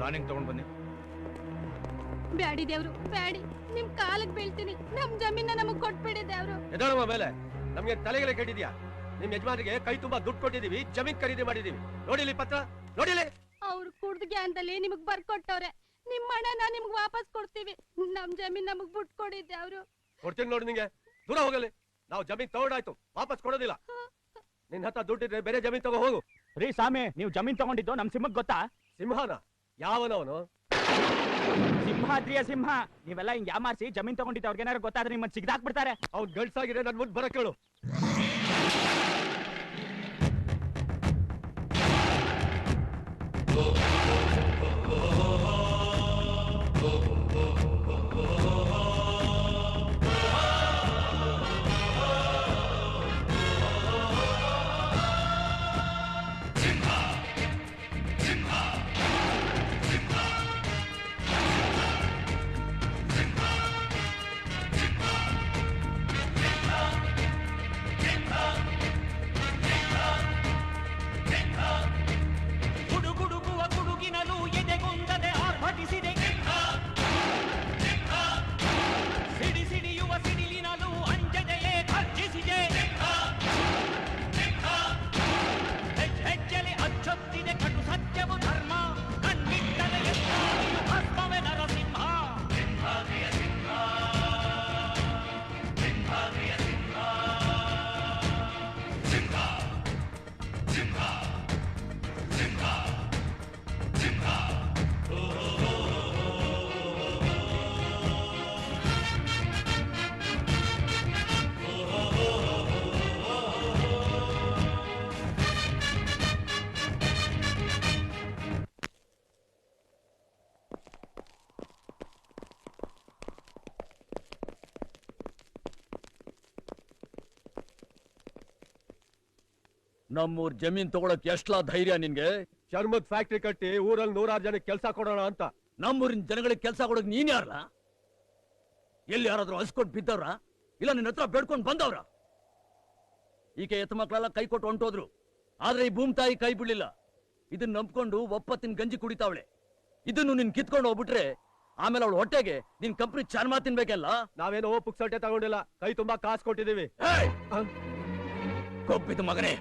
Planning ತಗೊಂಡ್ ಬನ್ನಿ. ಬ್ಯಾಡಿ ದೇವ್ರು ಬ್ಯಾಡಿ, ನಿಮ್ ಕಾಲಕ್ ಬೀಳ್ತೀನಿ. ನಮ್ ಜಮೀನ ನಮಗ್ ಕೊಟ್ಬಿಡಿ ದೇವ್ರು. ಎದಳಮ್ಮ ಮೇಲೆ, ನಮ್ಗೆ ತಲೆಗೆಲೆ ಕೆಟ್ಟಿದ್ಯಾ? ನಿಮ್ ಯಜಮಾನಿಗೆ ಕೈ ತುಂಬಾ ದುಡ್ಡು ಕೊಟ್ಟಿದೀವಿ, ಜಮೀನ್ ಖರೀದಿ ಮಾಡಿದೀವಿ. ನೋಡಿಲಿ ಪತ್ರ, ನೋಡಿಲಿ. ಅವ್ರು ಕುಡ್ದ ಗ್ಯಾನ್ದಲ್ಲಿ ನಿಮಗ್ ಬರ್ಕೊಟ್ಟವ್ರೆ. ನಿಮ್ ಹಣನ ನಿಮ್ಗ್ ವಾಪಸ್ ಕೊಡ್ತೀವಿ. ನಮ್ ಜಮೀನ್ ನಮಗ್ ಬಿಟ್ಕೊಡಿ ದೇವ್ರು. ಕೊಡ್ತೀನಿ ನೋಡಿ ನಿಂಗೆ, ದೂರ ಹೋಗಲಿ. ನಾವು ಜಮೀನ್ ತಗೊಂಡಾಯ್ತು, ವಾಪಸ್ ಕೊಡೋದಿಲ್ಲ. ನಿನ್ ಹತ್ರ ದುಡ್ಡಿದ್ರೆ ಬೇರೆ ಜಮೀನ್ ತಗೋ ಹೋಗು. ರೀ ಸ್ವಾಮಿ, ನೀವು ಜಮೀನ್ ತಗೊಂಡಿದ್ದು ನಮ್ ಸಿಂಹಕ್ ಗೊತ್ತಾ? ಸಿಂಹನ? ಯಾವನವನು? ಸಿಂಹಾದ್ರಿಯ ಸಿಂಹ. ನೀವೆಲ್ಲ ಹಿಂಗ್ ಯಾಮಾರಿಸಿ ಜಮೀನ್ ತಗೊಂಡಿದ್ದು ಅವ್ರಿಗೆ ಏನಾರು ಗೊತ್ತಾದ್ರೆ ನಿಮ್ಮನ್ನ ಸಿಗ್ದಾಕ್ಬಿಡ್ತಾರೆ. ಅವ್ನ್ ಗಂಡ್ಸಾಗಿದೆ, ನನ್ ಮುಂದ್ ಬರಕ್ ಹೇಳು. ನಮ್ಮೂರ್ ಜಮೀನ್ ತಗೊಳಕ್ ಎಷ್ಟಾ ಧೈರ್ಯ ನಿನ್ಗೆ? ಚರ್ಮದ್ ಫ್ಯಾಕ್ಟ್ರಿ ಕಟ್ಟಿ ಊರಲ್ಲಿ 100 ಜನಕ್ಕೆ ಕೆಲಸ ಕೊಡೋಣ ಅಂತ. ನಮ್ಮೂರಿನ ಜನಗಳಿಗೆ ಕೆಲಸ ಕೊಡಕ್ ನೀನ್ ಯಾರಲ್ಲ? ಎಲ್ಲಿ ಯಾರಾದ್ರೂ ಹಸ್ಕೊಟ್ ಬಿದ್ದವ್ರ? ಇಲ್ಲ ನಿನ್ನ ಹತ್ರ ಬೇಡ್ಕೊಂಡ್ ಬಂದವ್ರ? ಈಕೆ ಎತ್ತ ಮಕ್ಕಳೆಲ್ಲ ಕೈ ಕೊಟ್ಟು ಹೊಂಟೋದ್ರು, ಆದ್ರೆ ಈ ಭೂಮಿ ತಾಯಿ ಕೈ ಬಿಡ್ಲಿಲ್ಲ. ಇದನ್ನ ನಂಬ್ಕೊಂಡು ಒಪ್ಪತ್ತಿನ ಗಂಜಿ ಕುಡಿತಾವಳೆ. ಇದನ್ನು ನಿನ್ ಕಿತ್ಕೊಂಡು ಹೋಗ್ಬಿಟ್ರೆ ಆಮೇಲೆ ಅವಳು ಹೊಟ್ಟೆಗೆ ನಿನ್ ಕಂಪ್ನಿ ಚಾರ್ಮಾ ತಿನ್ಬೇಕಲ್ಲ. ನಾವೇನೋ ಪುಕ್ಸಟ್ಟೆ ತಗೊಂಡಿಲ್ಲ, ಕೈ ತುಂಬಾ ಕಾಸು ಕೊಟ್ಟಿದೀವಿ. ಕೊಪ್ಪಿದ ಮಗನೇ,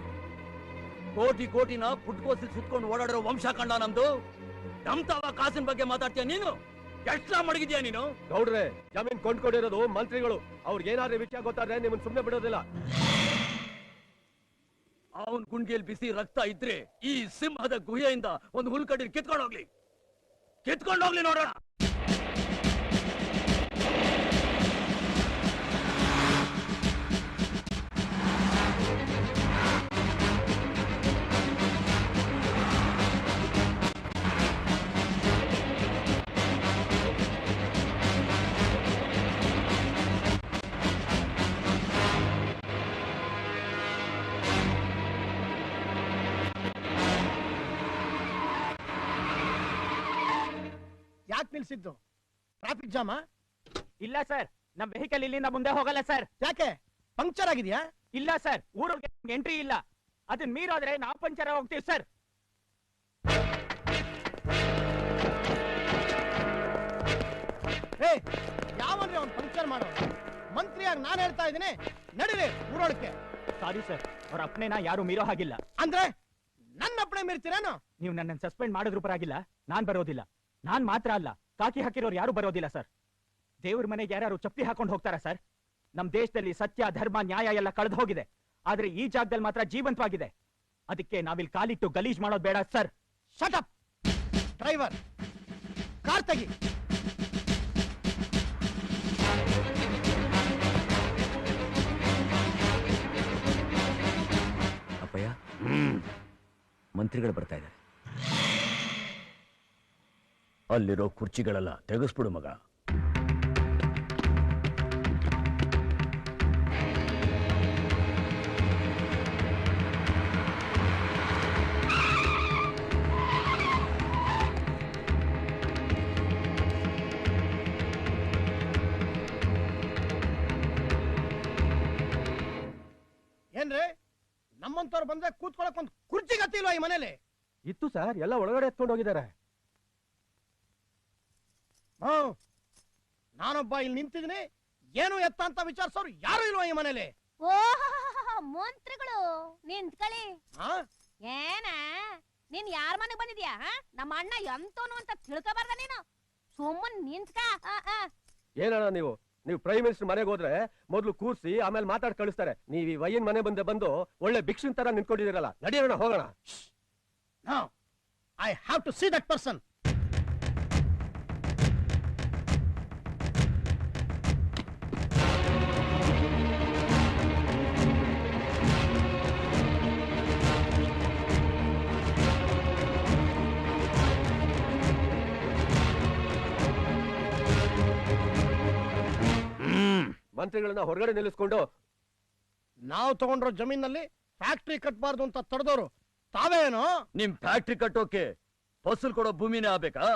ಕೋಟಿ ಕೋಟಿನ ಪುಟ್ಕೋಸಿ ಸುತ್ಕೊಂಡು ಓಡಾಡಿರೋ ವಂಶ ಕಂಡ ನಮ್ದು. ನಮ್ತಾವ ಕಾಸಿನ ಬಗ್ಗೆ ಮಾತಾಡ್ತೀಯ ನೀನು? ಎಷ್ಟಾ ಮಡಗಿದ್ಯಾ ನೀನು? ಗೌಡ್ರೆ, ಜಮೀನ್ ಕೊಂಡ್ಕೊಂಡಿರೋದು ಮಂತ್ರಿಗಳು. ಅವ್ರಿಗೆ ಏನಾದ್ರೂ ವಿಷಯ ಗೊತ್ತಾದ್ರೆ ನಿಮ್ಮನ್ ಸುಮ್ನೆ ಬಿಡೋದಿಲ್ಲ. ಅವನ್ ಗುಂಡಿಯಲ್ಲಿ ಬಿಸಿ ರಕ್ತ ಇದ್ರೆ ಈ ಸಿಂಹದ ಗುಹೆಯಿಂದ ಒಂದು ಹುಲ್ಕಡ್ಡಿ ಕಿತ್ಕೊಂಡೋಗ್ಲಿ ನೋಡೋಣ. ಯಾಕೆ ನಿಲ್ಸಿದ್ದು? ಟ್ರಾಫಿಕ್ ಜಾಮಾ? ಇಲ್ಲ ಸರ್, ನಮ್ ವೆಹಿಕಲ್ ಇಲ್ಲಿಂದ ಮುಂದೆ ಹೋಗಲ್ಲ ಸರ್. ಯಾಕೆ? ಪಂಕ್ಚರ್ ಆಗಿದ್ಯಾ? ಇಲ್ಲ ಸರ್, ಊರಿಗೆ ಎಂಟ್ರಿ ಇಲ್ಲ. ಅದನ್ನ ಮೀರೋದ್ರೆ ನಾವು ಪಂಚರ್ ಹೋಗ್ತೀವಿ ಸರ್. ಯಾವನ್ರಿ ಅವ್ನು ಪಂಕ್ಚರ್ ಮಾಡೋ? ಮಂತ್ರಿಯಾಗಿ ನಾನು ಹೇಳ್ತಾ ಇದ್ದೀನಿ, ನಡೀರಿ ಊರೊಳಕ್ಕೆ. ಸಾರಿ ಸರ್, ಅವ್ರ ಅಪ್ಪಣೆನ ಯಾರು ಮೀರೋ ಹಾಗಿಲ್ಲ. ಅಂದ್ರೆ ನನ್ನ ಅಪ್ಪಣೆ ಮೀರ್ತೀರೇನು? ನೀವು ನನ್ನನ್ನು ಸಸ್ಪೆಂಡ್ ಮಾಡಿದ್ರು ಪರವಾಗಿಲ್ಲ, ನಾನ್ ಬರೋದಿಲ್ಲ. ನಾನ್ ಮಾತ್ರ ಅಲ್ಲ, ಕಾಕಿ ಹಾಕಿರೋರು ಯಾರು ಬರೋದಿಲ್ಲ ಸರ್. ದೇವ್ರ ಮನೆಗೆ ಯಾರು ಚಪ್ಪಿ ಹಾಕೊಂಡು ಹೋಗ್ತಾರ ಸರ್? ನಮ್ ದೇಶದಲ್ಲಿ ಸತ್ಯ, ಧರ್ಮ, ನ್ಯಾಯ ಎಲ್ಲ ಕಳೆದು ಹೋಗಿದೆ. ಆದ್ರೆ ಈ ಜಾಗದಲ್ಲಿ ಮಾತ್ರ ಜೀವಂತವಾಗಿದೆ. ಅದಕ್ಕೆ ನಾವಿಲ್ಲಿ ಕಾಲಿಟ್ಟು ಗಲೀಜ್ ಮಾಡೋದು ಬೇಡ sir. Shut up driver, car ತೆಗಿ. ಅಪ್ಪಯ್ಯ, ಮಂತ್ರಿಗಳು ಬರ್ತಾ ಇದ್ದಾರೆ. ಅಲ್ಲಿರೋ ಕುರ್ಚಿಗಳೆಲ್ಲ ತೆಗೆಸ್ಬಿಡು ಮಗ. ಏನ್ರಿ, ನಮ್ಮಂತವ್ರು ಬಂದ್ರೆ ಕೂತ್ಕೊಳಕ್ ಒಂದು ಕುರ್ಚಿ ಗತ್ತಿಲ್ವಾ ಈ ಮನೇಲಿ? ಇತ್ತು ಸರ್, ಎಲ್ಲ ಒಳಗಡೆ ಎತ್ಕೊಂಡು ಹೋಗಿದ್ದಾರೆ. ನಾನೊಬ್ಬ ಇಲ್ಲಿ ನಿಂತಿದ್ದೀನಿ, ಏನು ಎತ್ತ ಅಂತ ವಿಚಾರಿಸೋರು ಯಾರು ಇಲ್ವಾ ಈ ಮನೇಲಿ? ಓಹ್ ಮಂತ್ರಿಗಳು ನಿಂತ್ಕೊಳ್ಳಿ. ಹಾ ಏನ ನೀನ್ ಯಾರ ಮನೆಗ್ ಬಂದಿದ್ಯಾ? ನಮ್ಮ ಅಣ್ಣ ಎಂತೋನು ಅಂತ ತಿಳ್ಕೊಬಾರ್ದ ನೀನು? ಸುಮ್ಮನ್ ನಿಂತ್ಕ. ಏನಣ್ಣ ನೀವು ಪ್ರೈಮ್ ಮಿನಿಸ್ಟರ್ ಮನೆಗೆ ಹೋದ್ರೆ ಮೊದ್ಲು ಕೂರ್ಸಿ ಆಮೇಲೆ ಮಾತಾಡ್ ಕಳಿಸ್ತಾರೆ. ನೀವ್ ಈ ವಯ್ಯನ್ ಮನೆ ಬಂದು ಒಳ್ಳೆ ಭಿಕ್ಷುನ್ ತರ ನಿಂತ್ಕೊಂಡಿದ್ದೀರಲ್ಲ. ನಡಿಯೋಣ, ಹೋಗೋಣ. No, I have to see that person. ಮಂತ್ರಿಗಳನ್ನ ಹೊರಗಡೆ ನಿಲ್ಲಿಸ್ಕೊಂಡು ನಾವು ತಗೊಂಡ್ರೋ ಜಮೀನಲ್ಲಿ ಫ್ಯಾಕ್ಟ್ರಿ ಕಟ್ಬಾರ್ದು ಅಂತ ತಡೆದವರು ತಾವೇನೋ? ನಿಮ್ ಫ್ಯಾಕ್ಟ್ರಿ ಕಟ್ಟೋಕೆ ಫಸಲ್ ಕೊಡೋ ಭೂಮಿನೇ ಆಗ್ಬೇಕಾ?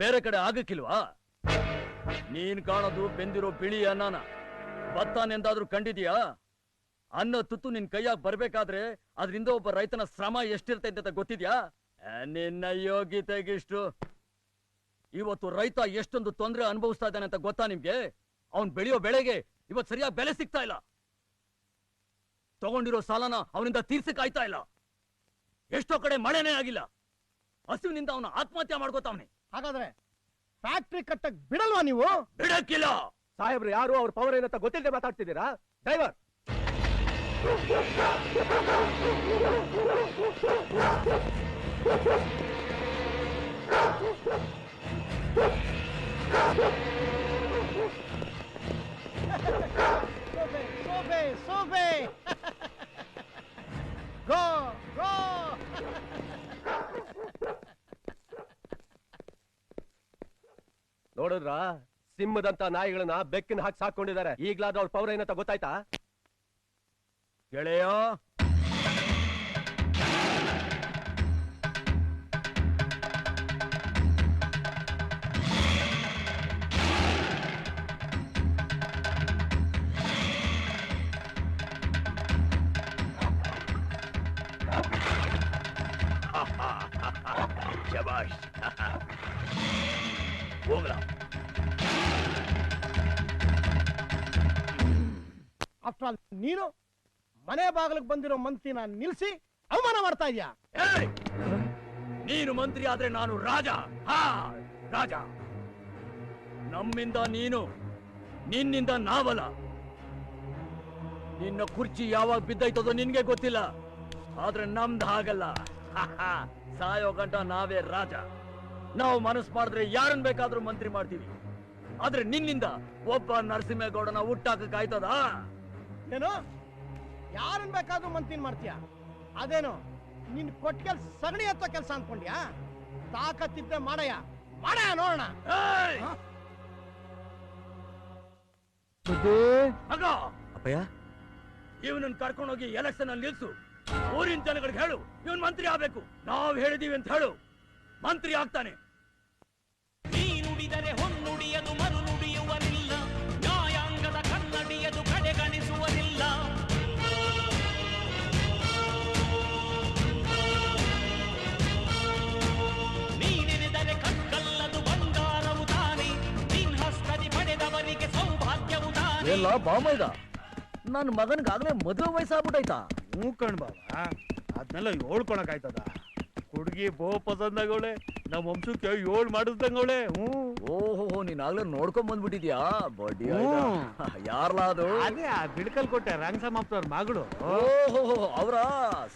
ಬೇರೆ ಕಡೆ ಆಗಕ್ಕಿಲ್ವಾ? ನೀನ್ ಕಾಣೋದು ಬೆಂದಿರೋ ಬಿಳಿ ಅನ್ನನ. ಭತ್ತನೆಂದಾದ್ರೂ ಕಂಡಿದ್ಯಾ? ಅನ್ನ ತುತ್ತು ನಿನ್ ಕೈಯಾಗ ಬರ್ಬೇಕಾದ್ರೆ ಅದ್ರಿಂದ ಒಬ್ಬ ರೈತನ ಶ್ರಮ ಎಷ್ಟಿರ್ತೈತೆ ಅಂತ ಗೊತ್ತಿದ್ಯಾ? ನಿನ್ನ ಯೋಗ್ಯತೆಗಿಷ್ಟು. ಇವತ್ತು ರೈತ ಎಷ್ಟೊಂದು ತೊಂದರೆ ಅನುಭವಿಸ್ತಾ ಇದ್ದಾನೆ ಅಂತ ಗೊತ್ತಾ ನಿಮ್ಗೆ? ಅವನ್ ಬೆಳೆಯೋ ಬೆಳೆಗೆ ಇವತ್ತು ಸರಿಯಾಗಿ ಬೆಲೆ ಸಿಗ್ತಾ ಇಲ್ಲ. ತಗೊಂಡಿರೋ ಸಾಲನ ಅವನಿಂದ ತೀರ್ಸಕ್ ಆಯ್ತಾ ಇಲ್ಲ. ಎಷ್ಟೋ ಕಡೆ ಮಳೆನೇ ಆಗಿಲ್ಲ. ಹಸುವಿನಿಂದ ಅವನು ಆತ್ಮಹತ್ಯೆ ಮಾಡ್ಕೋತಾವ್ನೆ. ಹಾಗಾದ್ರೆ ಫ್ಯಾಕ್ಟ್ರಿ ಕಟ್ಟಕ್ ಬಿಡಲ್ವಾ ನೀವು? ಬಿಡಕ್ಕಿಲ್ಲ. ಸಾಹೇಬ್ರು ಯಾರು, ಅವ್ರ ಪವರ್ ಏನಂತ ಗೊತ್ತಿಲ್ಲದೆ ಮಾತಾಡ್ತಿದ್ದೀರಾ? ಡ್ರೈವರ್, ಸೋಬೆ ಸೋಬೆ ಗೋ ಗೋ. ನೋಡಿದ್ರಾ? ಸಿಂಹದಂತ ನಾಯಿಗಳನ್ನ ಬೆಕ್ಕಿನ ಹಾಕಿ ಸಾಕೊಂಡಿದ್ದಾರೆ. ಈಗ್ಲಾದ್ರೂ ಅವ್ರ ಪವರ್ ಏನಂತ ಗೊತ್ತಾಯ್ತಾ? ಗೆಳೆಯ, ಶಬಾಷ್. ಹೋಗ್ಲಾ. ಆಫ್ಟರ್ ಆಲ್ ನೀನು ಮನೆ ಬಾಗಿಲಿಗೆ ಬಂದಿರೋ ಮಂತ್ರಿನ ನಿಲ್ಸಿ ಅವಮಾನ ಮಾಡ್ತಾ ಇದೀಯಾ? ಏಯ್! ನೀನು ಮಂತ್ರಿ ಆದ್ರೆ ನಾನು ರಾಜ. ಹಾ, ರಾಜ. ನಮ್ಮಿಂದ ನೀನು, ನಿನ್ನಿಂದ ನಾವಲ್ಲ. ನಿನ್ನ ಕುರ್ಚಿ ಯಾವಾಗ ಬಿದ್ದೈತದೋ ನಿನ್ಗೆ ಗೊತ್ತಿಲ್ಲ. ಆದ್ರೆ ನಮ್ದು ಹಾಗಲ್ಲ. ಸಾಯೋ ಗಂಟ ನಾವೇ ರಾಜ. ನಾವು ಮನಸ್ಸು ಮಾಡಿದ್ರೆ ಯಾರನ್ನ ಬೇಕಾದ್ರೂ ಮಂತ್ರಿ ಮಾಡ್ತೀವಿ. ಆದ್ರೆ ನಿನ್ನಿಂದ ಒಬ್ಬ ನರಸಿಂಹೇಗೌಡನ ಹುಟ್ಟಾಕಕ್ ಆಯ್ತದ? ಏನು ಯಾರನ್ ಬೇಕಾದ್ರೂ ಮಂತ್ರಿ ಮಾಡ್ತೀಯ? ಅದೇನು ನಿನ್ ಕೊಟ್ಕೆಲ್ ಸಗಣಿ ಎತ್ತೋ ಕೆಲಸ ಅನ್ಕೊಂಡ್ಯಾ? ತಾಕತ್ತಿದ್ದೆ ಮಾಡಯ್ಯ, ಮಾಡಯ್ಯ ನೋಡೋಣ. ಅಪ್ಪಯ್ಯ, ಇವನನ್ನ ಕರ್ಕೊಂಡೋಗಿ ಎಲೆಕ್ಷನ್ ಅಲ್ಲಿ ನಿಲ್ಸು. ಊರಿನ ಜನಗಳಿಗೆ ಹೇಳು ಇವನ್ ಮಂತ್ರಿ ಆಗ್ಬೇಕು. ನಾವ್ ಹೇಳಿದೀವಿ ಅಂತ ಹೇಳು. ಮಂತ್ರಿ ಆಗ್ತಾನೆ. ನೀ ನುಡಿದರೆ ಹೊನ್ನುಡಿಯದು ಮರು ನುಡಿಯುವನಿಲ್ಲ. ನ್ಯಾಯಾಂಗದ ಕನ್ನಡಿಯದು ಕಡೆಗಣಿಸುವನಿಲ್ಲ. ನೀನೆನೆದರೆ ಕಕ್ಕಲ್ಲದು ಬಂಗಾರವು ತಾನೆ. ನಿನ್ ಹಸ್ತದಿ ಪಡೆದವರಿಗೆ ಸೌಭಾಗ್ಯವು ತಾನೆ. ಎಲ್ಲ ಬಾಮೈದ ನನ್ನ ಮಗನ್ಗಾಗ್ಲೇ ಮದುವೆ ವಯಸ್ಸಾಗ್ಬಿಟ್ಟೈತಾ? ಹ್ಞೂ ಕಣ್ ಬಾಬಾ, ಅದನ್ನೆಲ್ಲ ಹೇಳ್ಕೊಳಕ್ ಆಯ್ತದ? ಹುಡುಗಿ ಪಸಂದಾಗವಳೆ, ನಮ್ಮ ವಂಶಕ್ಕೆ 7 ಮಾಡಿಸ್ದಂಗವಳೆ. ಓಹೋ, ನೀನಾಗ್ಲೇ ನೋಡ್ಕೊಂಡ್ ಬಂದ್ಬಿಟ್ಟಿದ್ಯಾ? ಬಡ್ಡಿ ಯಾರ್ಲಾ ಅದು? ಅದೇ ಆ ಬಿಡ್ಕಲ್ ಕೊಟ್ಟೆ ರಂಗಸಮ್ಮಪ್ಪನವ್ರ ಮಗಳು. ಓಹೋ, ಅವ್ರ?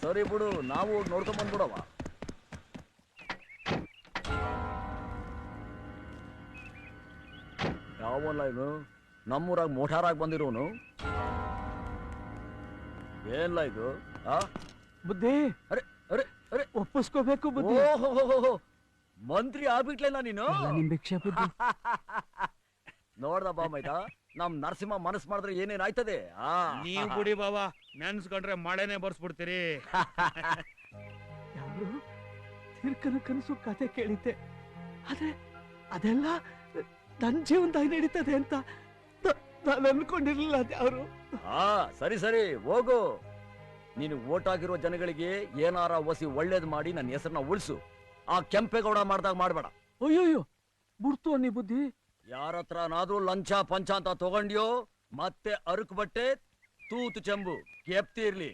ಸರಿ ಬಿಡು, ನಾವು ಹೋಗಿ ನೋಡ್ಕೊಂಡ್ ಬಂದ್ಬಿಡವ. ಯಾವಲ್ಲ ಇವನು? ನಮ್ಮೂರಾಗ ಮೋಟಾರಾಗಿ ಬಂದಿರೋನು. ಏನ್ಲ ಇದು? ಬುದ್ಧಿ, ಅರೆ ಅರೆ ಅರೆ, ಒಪ್ಪಿಸ್ಕೋಬೇಕು ಬುದ್ಧಿ. ಓಹೋ, ಮಂತ್ರಿ ಆಗ್ಬಿಟ್ಲೇನ ನೀನು? ನಿಮ್ ಭಿಕ್ಷೆ ಬುದ್ಧಿ. ನೋಡ್ದ ಬಾಮೈದ, ನಮ್ ನರಸಿಂಹ ಮನಸ್ ಮಾಡಿದ್ರೆ ಏನೇನ್ ಆಯ್ತದೆ? ನೀವು ಬಿಡಿ ಬಾಬಾ, ನೆನ್ಸ್ಕೊಂಡ್ರೆ ಮಳೆನೆ ಬರ್ಸ್ಬಿಡ್ತೀರಿ. ಯಾರು ತಿರ್ಕನ ಕನಸು ಕತೆ ಕೇಳಿದ್ದೆ, ಆದ್ರೆ ಅದೆಲ್ಲ ನನ್ ಜೀವನದಾಗ ನಡೀತದೆ ಅಂತ ನಾನು ಅನ್ಕೊಂಡಿರ್ಲಿಲ್ಲ. ಅದ್ಯಾರು? ಸರಿ ಸರಿ ಹೋಗು. ನೀನು ವೋಟ್ ಆಗಿರೋ ಜನಗಳಿಗೆ ಏನಾರ ಒಸಿ ಒಳ್ಳೇದ್ ಮಾಡಿ ನನ್ನ ಹೆಸರನ್ನ ಉಳಿಸು. ಆ ಕೆಂಪೇಗೌಡ ಮಾಡ್ದಾಗ ಮಾಡ್ಬೇಡ. ಅಯ್ಯೋಯ್ಯೋ, ಬಿಡ್ತು ಅನ್ನಿ ಬುದ್ಧಿ. ಯಾರ ಹತ್ರನಾದ್ರೂ ಲಂಚ ಪಂಚ ಅಂತ ತಗೊಂಡ್ಯೋ ಮತ್ತೆ ಅರುಕು ಬಟ್ಟೆ ತೂತು ಚೆಂಬು ಎಪ್ತಿ ಇರ್ಲಿ